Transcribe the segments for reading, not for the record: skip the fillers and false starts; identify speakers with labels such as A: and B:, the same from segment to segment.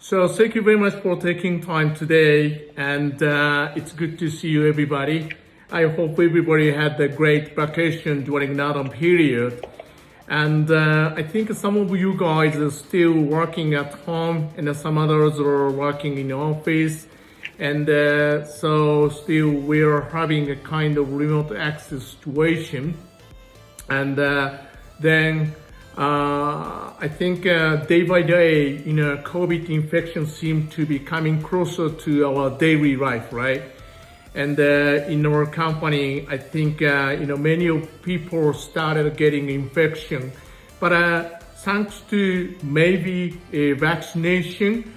A: So thank you very much for taking time today, and it's good to see you, everybody. I hope everybody had a great vacation during autumn period. And I think some of you guys are still working at home, and some others are working in the office. And so still we're having a kind of remote access situation. And then I think day by day, COVID infections seem to be coming closer to our daily life, right? And in our company, I think, many of people started getting infection. But thanks to maybe a vaccination,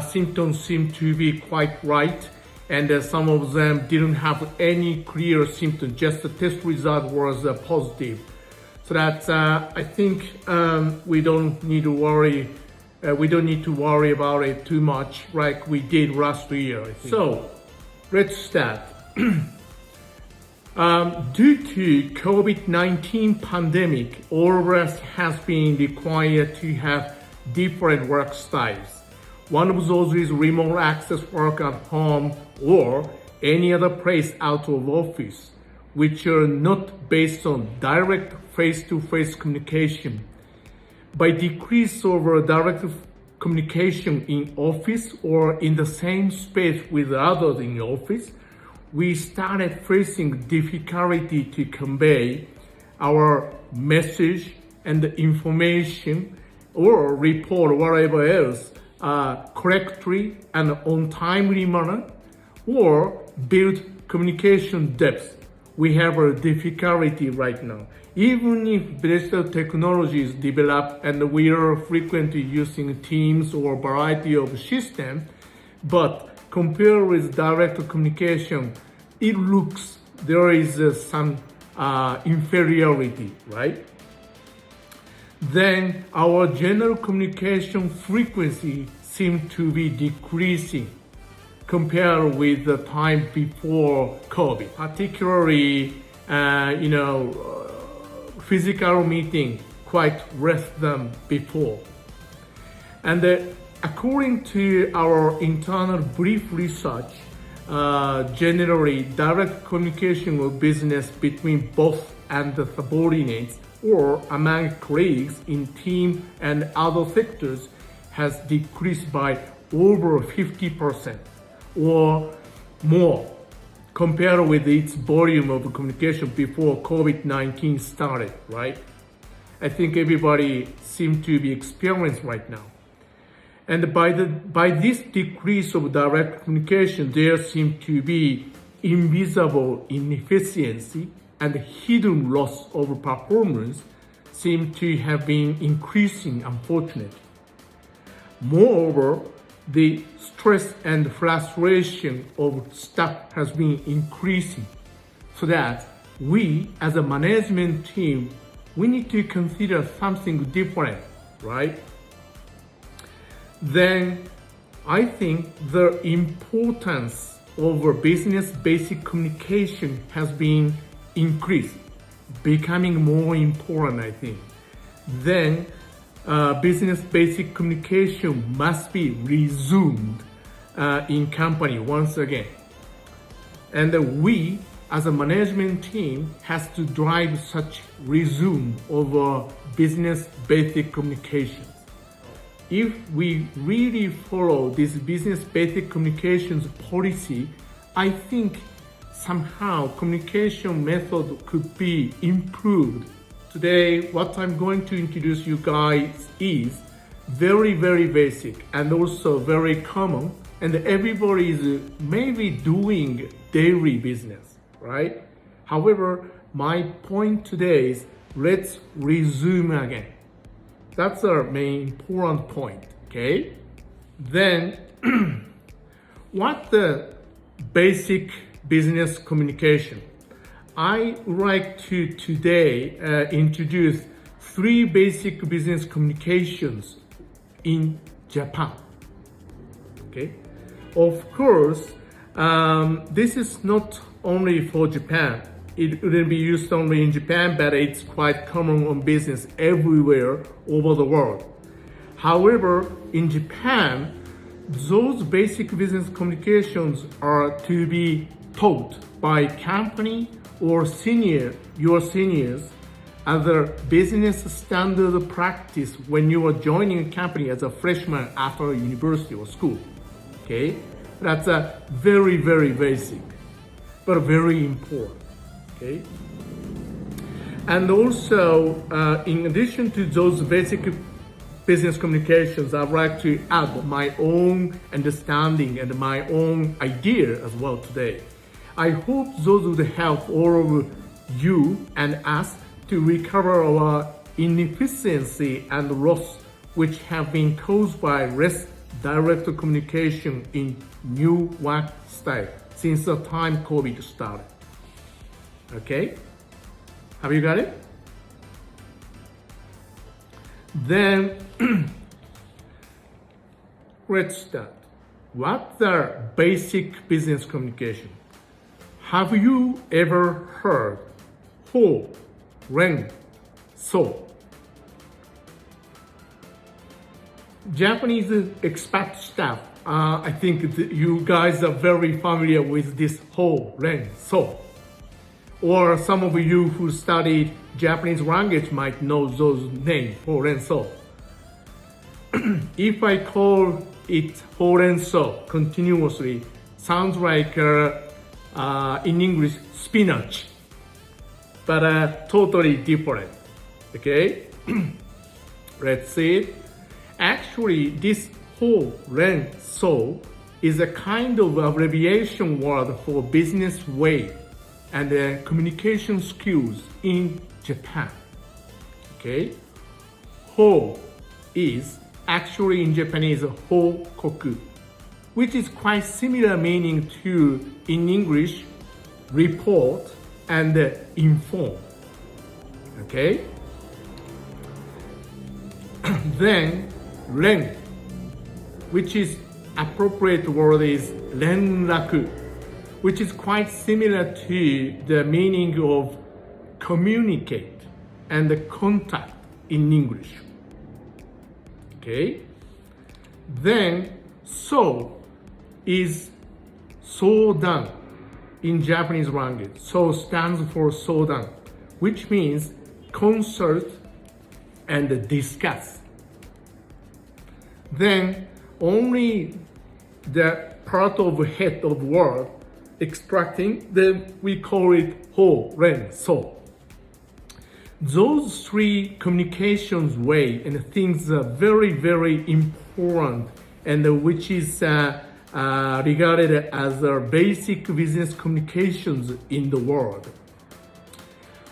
A: symptoms seem to be quite right. And some of them didn't have any clear symptoms, just the test result was positive. So that I think we don't need to worry. We don't need to worry about it too much like we did last year, I think. So let's start. Due to COVID-19 pandemic, all of us has been required to have different work styles. One of those is remote access work at home or any other place out of office, which are not based on direct face-to-face communication. By decrease over direct communication in office or in the same space with others in the office, we started facing difficulty to convey our message and information or report whatever else correctly and on timely manner, or build communication depth. We have a difficulty right now. Even if digital technology is developed and we are frequently using Teams or variety of systems, but compared with direct communication, it looks there is some inferiority, right? Then our general communication frequency seems to be decreasing compared with the time before COVID, particularly, physical meeting quite less than before. And according to our internal brief research, generally direct communication of business between boss and the subordinates or among colleagues in team and other sectors has decreased by over 50%. Or more compared with its volume of communication before COVID-19 started, right? I think everybody seems to be experiencing right now. And by this decrease of direct communication, there seems to be invisible inefficiency and hidden loss of performance seem to have been increasing, unfortunately. Moreover, the stress and frustration of staff has been increasing, so that we as a management team, we need to consider something different, right? Then I think the importance of business basic communication has been increased, becoming more important, I think. Then business basic communication must be resumed in company once again. And we as a management team has to drive such resume of business basic communications. If we really follow this business basic communications policy, I think somehow communication method could be improved. Today, what I'm going to introduce you guys is very, very basic and also very common, and everybody is maybe doing daily business, right? However, my point today is let's resume again. That's our main important point, okay? Then, what the basic business communication? I would like to today introduce 3 basic business communications in Japan. Okay, of course, this is not only for Japan. It wouldn't be used only in Japan, but it's quite common on business everywhere over the world. However, in Japan, those basic business communications are to be taught by company or your seniors as a business standard practice when you are joining a company as a freshman after university or school. Okay, that's a very, very basic, but very important. Okay, and also in addition to those basic business communications, I'd like to add my own understanding and my own idea as well today. I hope those would help all of you and us to recover our inefficiency and loss which have been caused by less direct communication in new work style since the time COVID started. Okay? Have you got it? Then let's start. What's the basic business communication? Have you ever heard ho-ren-so? Japanese expat staff, I think you guys are very familiar with this ho-ren-so. Or some of you who studied Japanese language might know those names, ho-ren-so. If I call it ho-ren-so continuously, sounds like in English spinach, but totally different. Okay, let's see it. Actually, this ho-ren-so is a kind of abbreviation word for business way and communication skills in Japan. Okay, ho is actually in Japanese ho-koku, which is quite similar meaning to in English report and inform. Okay, then ren, which is appropriate word is renraku, which is quite similar to the meaning of communicate and contact in English. Okay, then so is sodan in Japanese language. So stands for sodan, which means consult and discuss. Then only the part of head of word extracting, then we call it ho-ren-so. Those three communications way and things are very, very important and which is regarded as basic business communications in the world.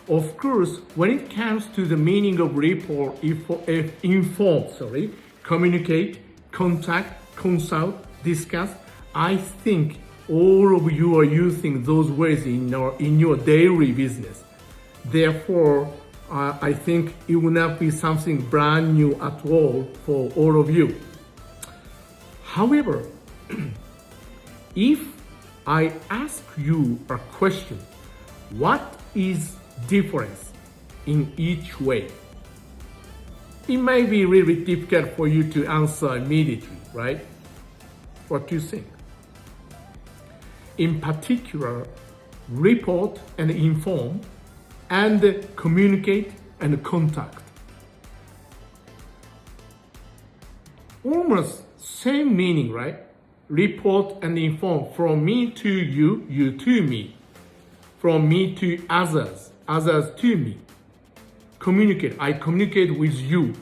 A: Of course, when it comes to the meaning of report, inform, communicate, contact, consult, discuss, I think all of you are using those words in your daily business. Therefore, I think it will not be something brand new at all for all of you. However, if I ask you a question, what is difference in each way? It may be really difficult for you to answer immediately, right? What do you think? In particular, report and inform, and communicate and contact. Almost same meaning, right? Report and inform, from me to you, you to me. From me to others, others to me. Communicate, I communicate with you.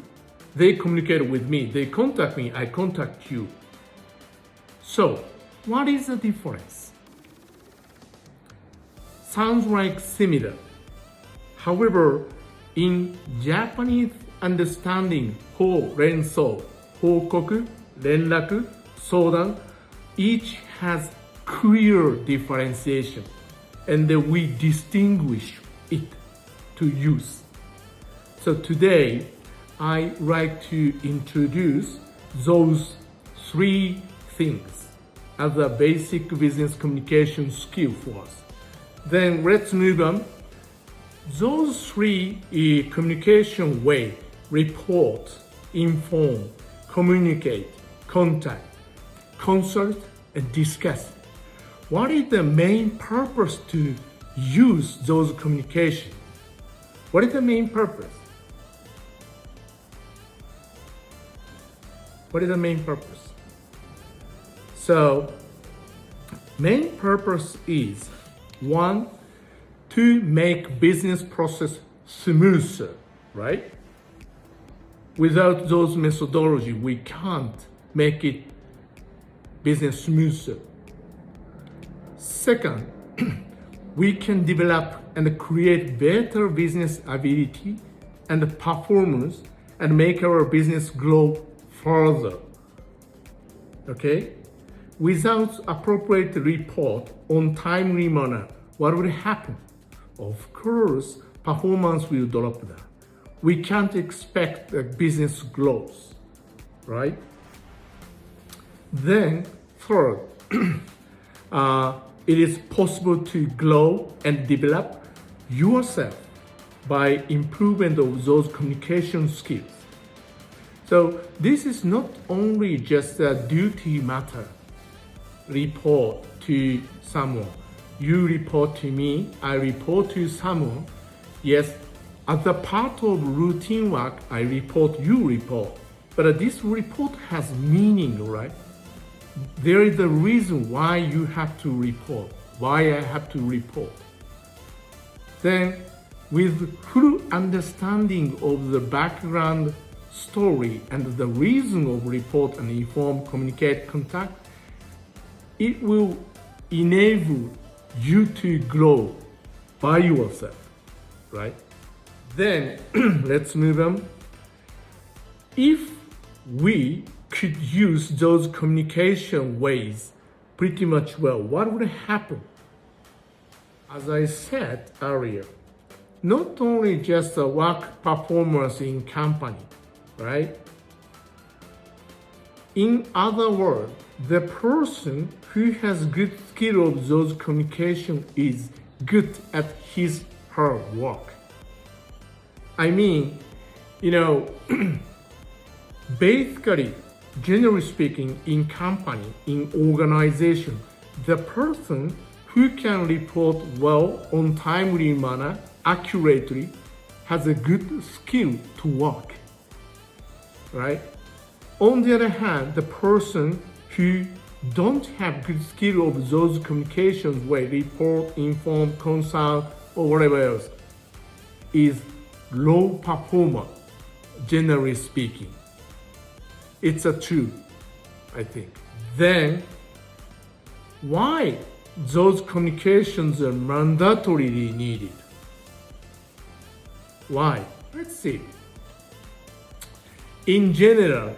A: They communicate with me. They contact me, I contact you. So, what is the difference? Sounds like similar. However, in Japanese understanding, ho-ren-so, hokoku, renraku, sodan, each has clear differentiation, and we distinguish it to use. So today, I like to introduce those three things as a basic business communication skill for us. Then let's move on. Those three communication way, report, inform, communicate, contact, consult, and discuss. What is the main purpose to use those communications? What is the main purpose? What is the main purpose? So, main purpose is one, to make business process smoother, right? Without those methodology, we can't make it business smoother. Second, we can develop and create better business ability and performance and make our business grow further. Okay? Without appropriate report on timely manner, what will happen? Of course, performance will drop down. We can't expect the business growth, right? Then, third, it is possible to grow and develop yourself by improvement of those communication skills. So this is not only just a duty matter, report to someone. You report to me, I report to someone. Yes, as a part of routine work, I report, you report. But this report has meaning, right? There is a reason why you have to report, why I have to report. Then, with full understanding of the background story and the reason of report and inform, communicate, contact, it will enable you to grow by yourself, right? Then, let's move on. If we could use those communication ways pretty much well, what would happen? As I said earlier, not only just the work performance in company, right? In other words, the person who has good skill of those communication is good at his, her work. I mean, basically, generally speaking, in company, in organization, the person who can report well on timely manner, accurately, has a good skill to work, right? On the other hand, the person who don't have good skill of those communications way, report, inform, consult, or whatever else, is low performer, generally speaking. It's a truth, I think. Then, why those communications are mandatorily needed? Why? Let's see. In general,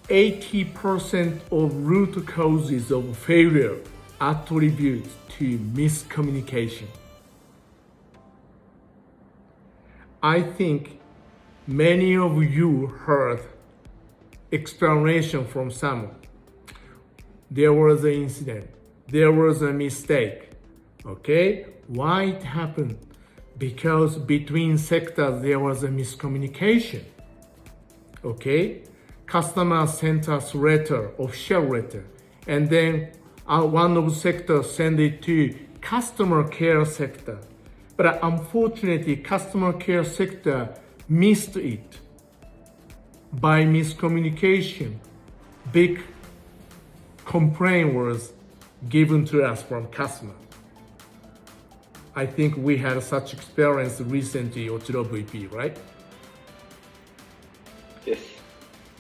A: 80% of root causes of failure attributed to miscommunication. I think many of you heard explanation from someone. There was an incident. There was a mistake. Okay? Why it happened? Because between sectors there was a miscommunication. Okay? Customer sent us letter, official letter, and then one of sectors sent it to customer care sector. But unfortunately, customer care sector missed it. By miscommunication, big complaint was given to us from customer. I think we had such experience recently, Ochiro VP, right?
B: Yes.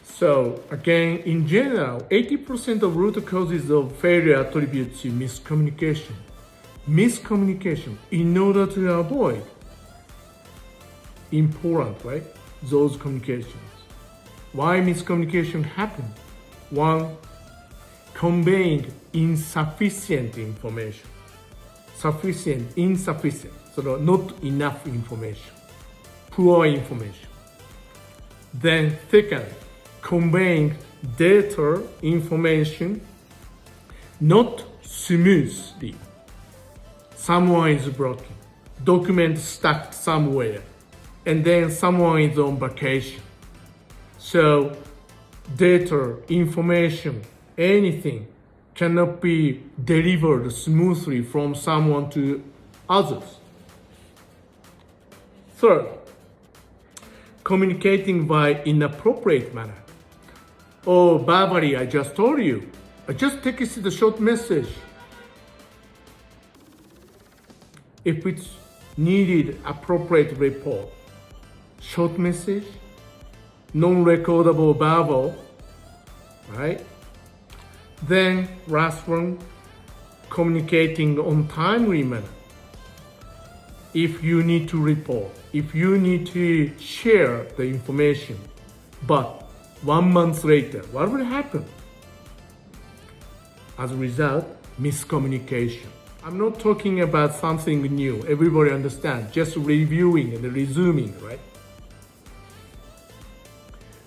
A: So again, in general, 80% of root causes of failure attributed to miscommunication. Miscommunication, in order to avoid important, right? Those communications. Why miscommunication happened? One, conveying insufficient information. Sufficient, insufficient, so not enough information. Poor information. Then second, conveying data, information, not smoothly. Someone is broken, document stuck somewhere, and then someone is on vacation. So data, information anything cannot be delivered smoothly from someone to others. Third, communicating by inappropriate manner. Oh, verbally, I just told you. I just texted the short message. If it's needed appropriate report, short message, non-recordable verbal, right? Then last one, communicating on timely manner. If you need to report, if you need to share the information, but 1 month later, what will happen? As a result, miscommunication. I'm not talking about something new. Everybody understands. Just reviewing and resuming, right?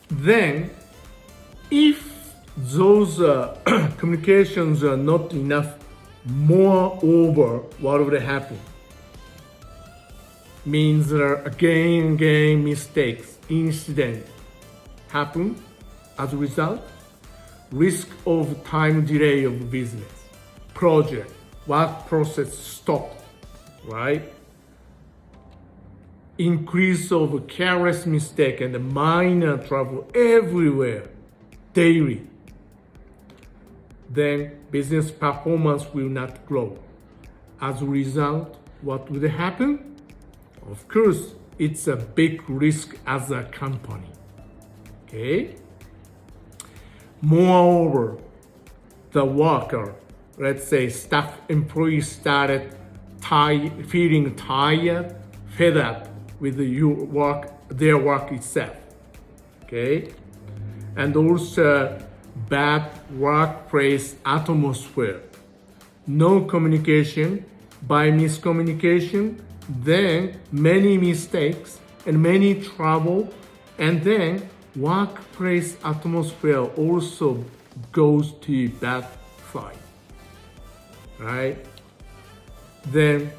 A: Then, if those communications are not enough, moreover, what will happen? Means again mistakes, incident happen. As a result, risk of time delay of business, project, work process stopped, right? Increase of careless mistake and minor trouble everywhere, daily. Then business performance will not grow. As a result, what will happen? Of course, it's a big risk as a company. Okay? Moreover, the worker, let's say staff employees started feeling tired, fed up with their work itself. Okay? And also bad workplace atmosphere. No communication, by miscommunication, then many mistakes and many trouble, and then workplace atmosphere also goes to bad side, right? Then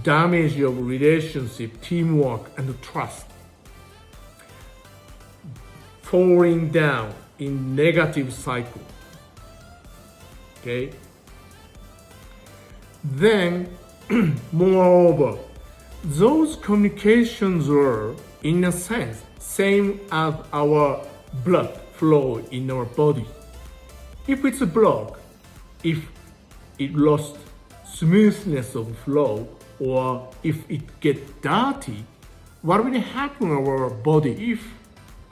A: damage of relationship, teamwork, and trust, falling down in negative cycle. Okay. Then, moreover, those communications are, in a sense, same as our blood flow in our body. If it's a block, if it lost smoothness of flow, or if it gets dirty, what will happen to our body? If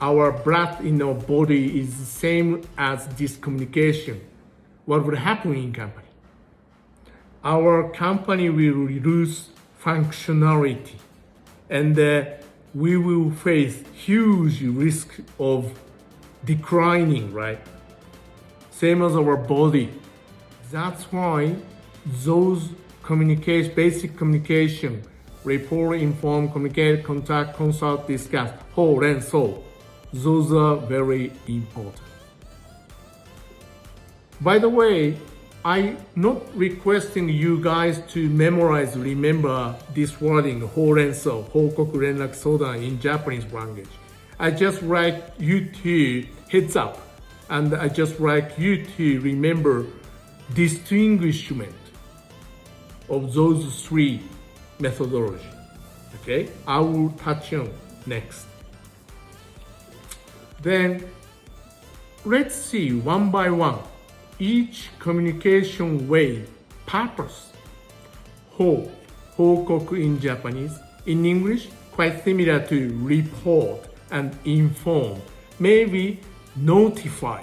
A: our blood in our body is the same as this communication, what will happen in company? Our company will lose functionality, and we will face huge risk of declining, right? Same as our body. That's why those basic communication, report, inform, communicate, contact, consult, discuss, ho-ren-so, those are very important. By the way, I'm not requesting you guys to remember this wording, ho-ren-so, Hokoku Renraku Sodan in Japanese language. I just like you to heads up, and I just like you to remember distinguishment of those three methodologies. Okay, I will touch on next. Then let's see one by one each communication way purpose. Hokoku in Japanese. In English, quite similar to report and inform, maybe notify,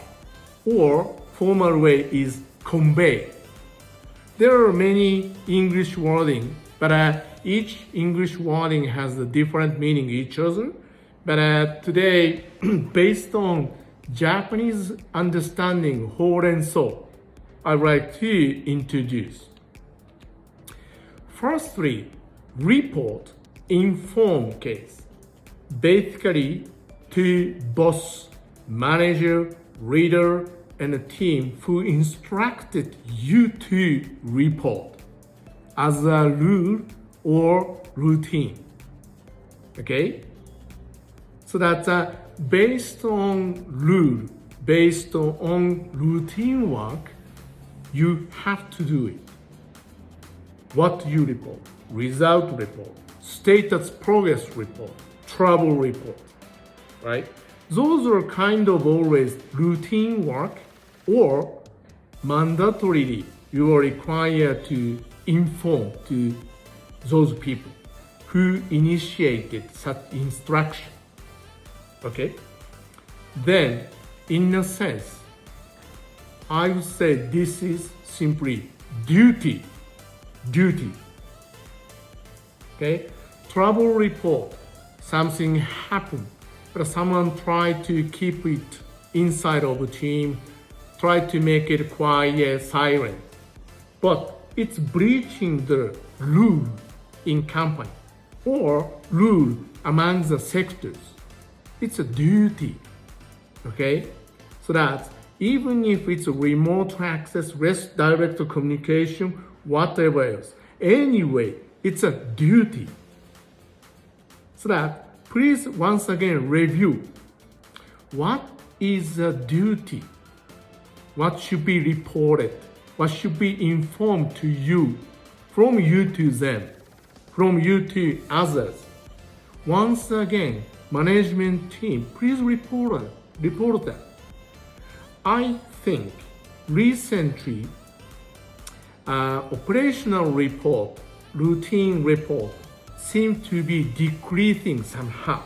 A: or formal way is convey. There are many English wording, but each English wording has a different meaning each other. But today, based on Japanese understanding, ho-ren-so, I'd like to introduce. Firstly, report, inform case. Basically, to boss, manager, leader, and a team who instructed you to report as a rule or routine. Okay? So that's based on rule based on routine work, you have to do it. What you report, result report, status progress report, trouble report, right? Those are kind of always routine work, or mandatorily you are required to inform to those people who initiated such instruction. Okay? Then, in a sense, I would say this is simply duty. Okay? Trouble report, something happened, but someone tried to keep it inside of a team, tried to make it quiet, silent. But it's breaching the rule in company or rule among the sectors. It's a duty, okay? So that even if it's a remote access, REST direct communication, whatever else, anyway, it's a duty. So that please once again review what is a duty, what should be reported, what should be informed to you, from you to them, from you to others. Once again, management team, please report that. I think recently, operational report, routine report seem to be decreasing somehow.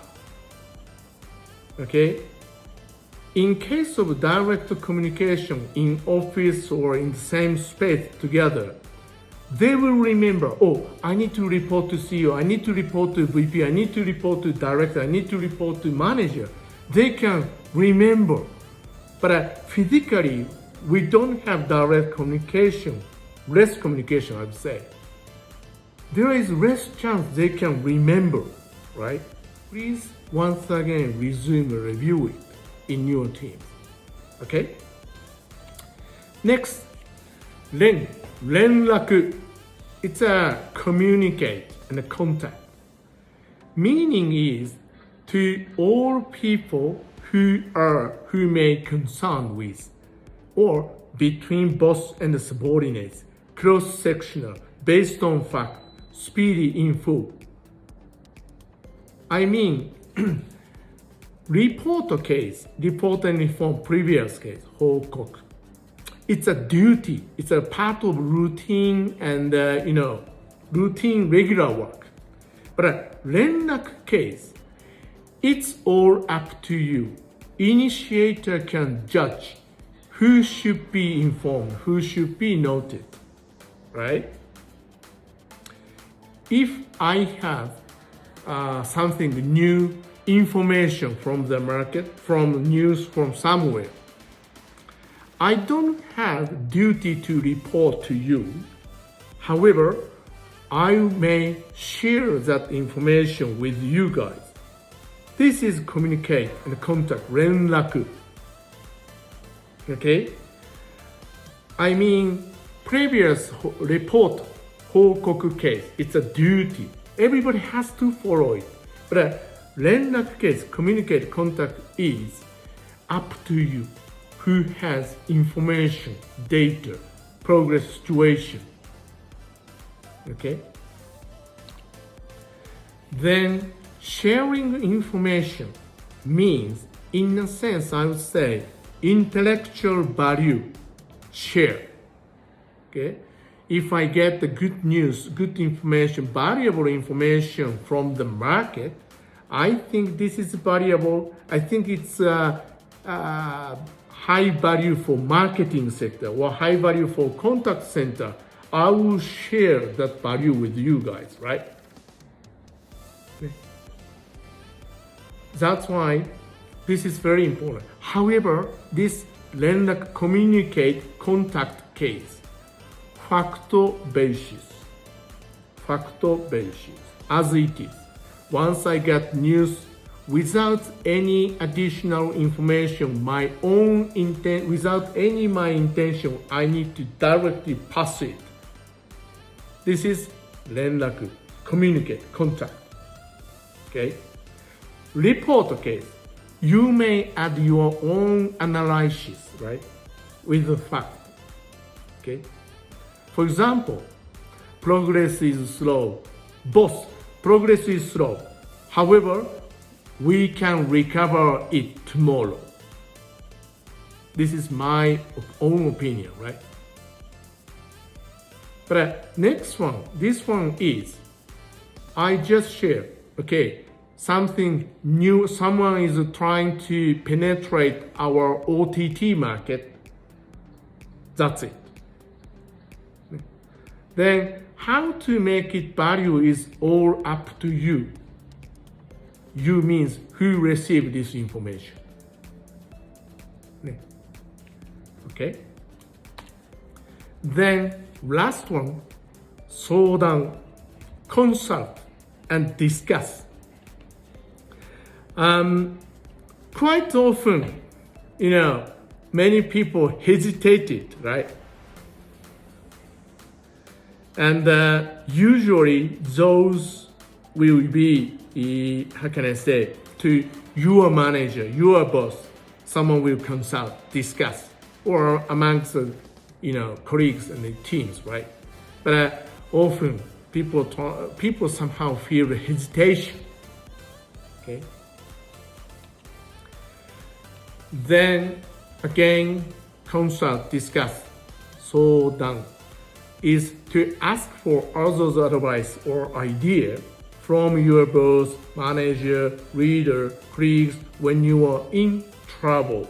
A: Okay? In case of direct communication in office or in the same space together, they will remember, oh, I need to report to CEO, I need to report to VP, I need to report to director, I need to report to manager. They can remember. But physically, we don't have direct communication, less communication, I would say. There is less chance they can remember, right? Please, once again, resume and review it in your team. Okay? Next, 連絡. It's a communicate and a contact. Meaning is to all people who may concern with, or between boss and subordinates, cross-sectional, based on fact, speedy info. I mean, report and inform previous case, 報告. It's a duty. It's a part of routine and, routine regular work. But a 連絡 case, it's all up to you. Initiator can judge who should be informed, who should be noted, right? If I have something new, information from the market, from news from somewhere, I don't have duty to report to you. However, I may share that information with you guys. This is communicate and contact, 連絡. Okay? I mean, previous report, 報告 case, it's a duty. Everybody has to follow it. But 連絡 case, communicate, contact is up to you. Who has information, data, progress situation. Okay? Then sharing information means, in a sense, I would say, intellectual value share. Okay? If I get the good news, good information, valuable information from the market, I think this is valuable. I think it's high value for marketing sector or high value for contact center. I will share that value with you guys, right? That's why this is very important. However, this 連絡 communicate contact case, fact basis, as it is. Once I get news without any additional information, my own intent, without any my intention, I need to directly pass it. This is 連絡 communicate, contact. Okay? Report case. you may add your own analysis, right, with the fact. Okay. For example, progress is slow. Boss, progress is slow. However, we can recover it tomorrow. This is my own opinion, right? But next one, this one is, I just shared, okay, something new, someone is trying to penetrate our OTT market. That's it. Then how to make it value is all up to you. You means who received this information. Okay. Then last one, 相談, consult and discuss. Quite often, many people hesitated, right? And usually those will be, how can I say, to your manager, your boss, someone will consult, discuss, or amongst colleagues and the teams, right? But often people somehow feel the hesitation. Okay. Then again, consult, discuss, 相談 is to ask for others' advice or idea from your boss, manager, leader, colleagues when you are in trouble.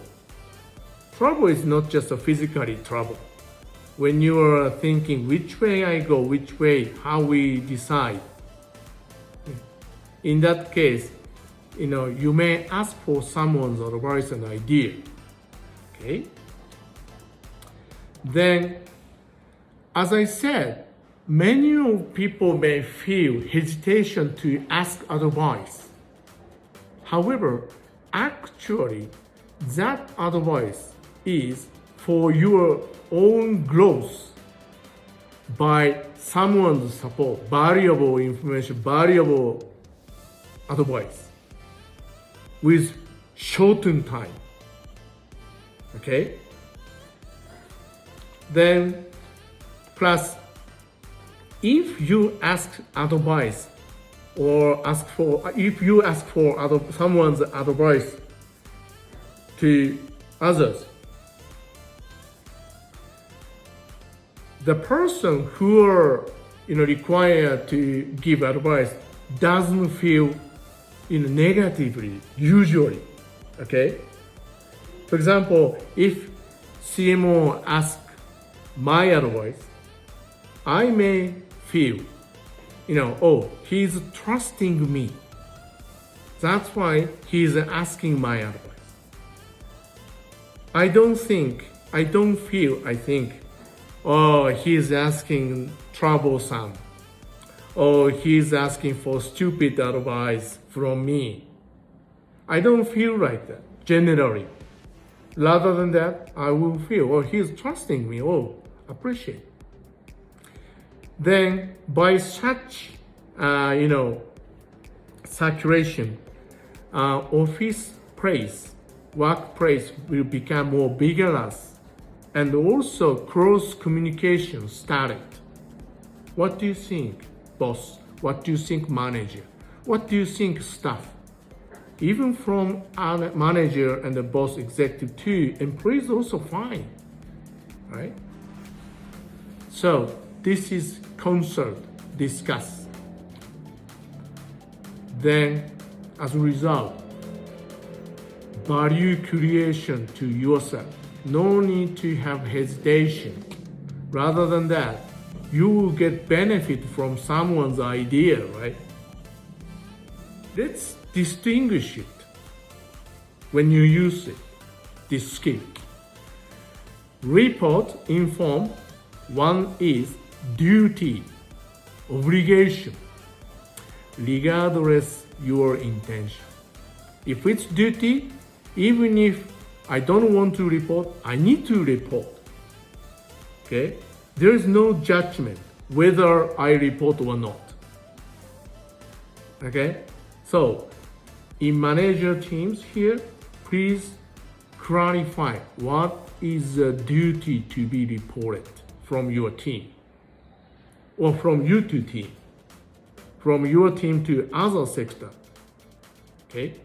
A: Trouble is not just a physically trouble. When you are thinking which way I go, which way, how we decide. In that case, you may ask for someone's advice and idea. Okay? Then, as I said, many people may feel hesitation to ask advice. However, actually, that advice is for your own growth by someone's support, valuable information, valuable advice with shortened time. Okay? Then, plus, if you ask advice or if you ask for someone's advice to others, the person who are required to give advice doesn't feel negatively usually. Okay. For example, if CMO asks my advice, I may feel, oh, he's trusting me. That's why he's asking my advice. I think, oh, he's asking troublesome. Oh, he's asking for stupid advice from me. I don't feel like that, generally. Rather than that, I will feel, oh, he's trusting me. Oh, appreciate. Then, by such, saturation, workplace will become more vigorous, and also cross communication started. What do you think, boss? What do you think, manager? What do you think, staff? Even from our manager and the boss executive to employees also fine, right? So this is consult, discuss. Then, as a result, value creation to yourself. No need to have hesitation. Rather than that, you will get benefit from someone's idea, right? Let's distinguish it when you use it, this skill. Report, inform. One is duty, obligation, regardless your intention. If it's duty, even if I don't want to report, I need to report. Okay? There is no judgment whether I report or not. Okay? So, in manager teams here, please clarify what is the duty to be reported from your team or from you to team, from your team to other sector. Okay.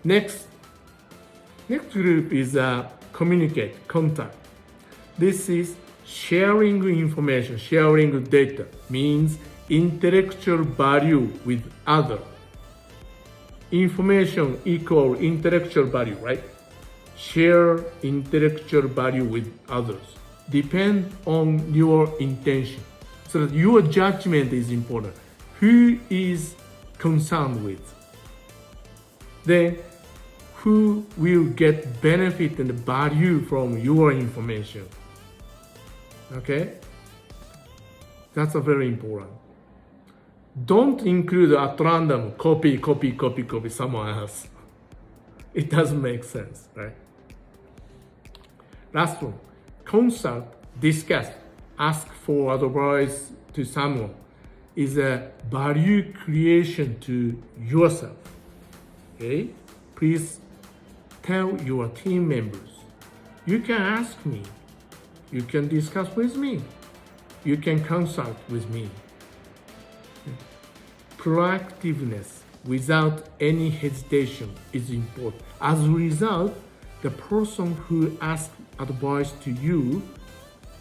A: Next group is communicate, contact. This is sharing information, sharing data, means intellectual value with other. Information equal intellectual value, right? Share intellectual value with others. Depend on your intention. So that your judgment is important. Who is concerned with? Then who will get benefit and value from your information? Okay? That's a very important. Don't include at random copy someone else. It doesn't make sense, right? Last one, consult, discuss, ask for advice to someone is a value creation to yourself. Okay? Please tell your team members. You can ask me. You can discuss with me. You can consult with me. Proactiveness without any hesitation is important. As a result, the person who asks advice to you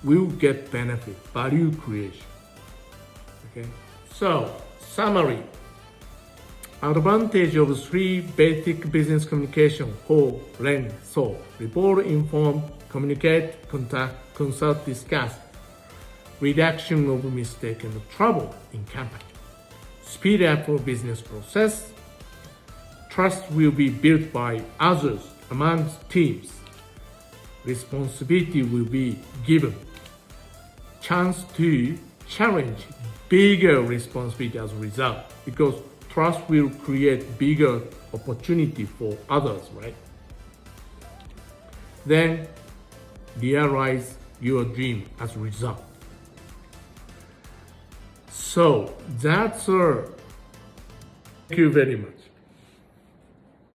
A: will get benefit, value creation. Okay? So, summary. Advantage of 3 basic business communication: ho-ren-so. Report, inform, communicate, contact, consult, discuss. Reduction of mistake and trouble in company. Speed up for business process. Trust will be built by others amongst teams. Responsibility will be given. Chance to challenge bigger responsibility as a result, because trust will create bigger opportunity for others, right? Then realize your dream as a result. So that's all. Thank you very much.